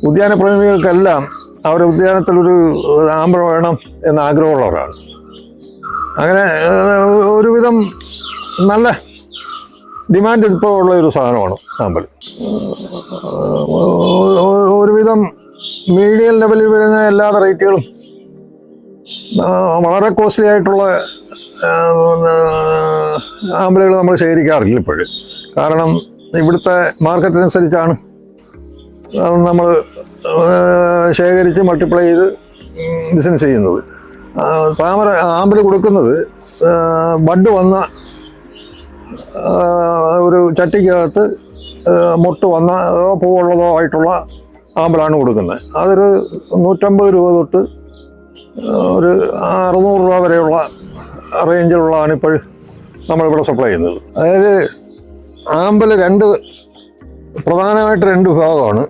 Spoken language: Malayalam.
ഉദ്യാനപ്രേമികൾക്കെല്ലാം അവരുടെ ഉദ്യാനത്തിലൊരു ആമ്പൽ വേണം എന്ന ആഗ്രഹമുള്ളവരാണ്. അങ്ങനെ ഒരുവിധം നല്ല ഡിമാൻഡ് ഇപ്പോൾ ഉള്ള ഒരു സാധനമാണ് ആമ്പൽ. ഒരുവിധം മീഡിയം ലെവലിൽ വരുന്ന എല്ലാ വെറൈറ്റികളും വളരെ കോസ്റ്റ്ലി ആയിട്ടുള്ള ആമ്പലുകൾ നമ്മൾ ശേഖരിക്കാറില്ല ഇപ്പോഴും. കാരണം ഇവിടുത്തെ മാർക്കറ്റിനനുസരിച്ചാണ് നമ്മൾ ശേഖരിച്ച് മൾട്ടിപ്ലൈ ചെയ്ത് ബിസിനസ് ചെയ്യുന്നത്. താമര ആമ്പൽ കൊടുക്കുന്നത് ബഡ് വന്ന ഒരു ചട്ടിക്കകത്ത് മൊട്ട് വന്ന പൂവുള്ളതോ ആയിട്ടുള്ള ആമ്പലാണ് കൊടുക്കുന്നത്. അതൊരു 150 രൂപ തൊട്ട് ഒരു 600 രൂപ വരെയുള്ള റേഞ്ചിലുള്ളതാണ് ഇപ്പോൾ നമ്മളിവിടെ സപ്ലൈ ചെയ്യുന്നത്. അതായത് ആമ്പൽ പ്രധാനമായിട്ട് രണ്ട് വിഭാഗമാണ്.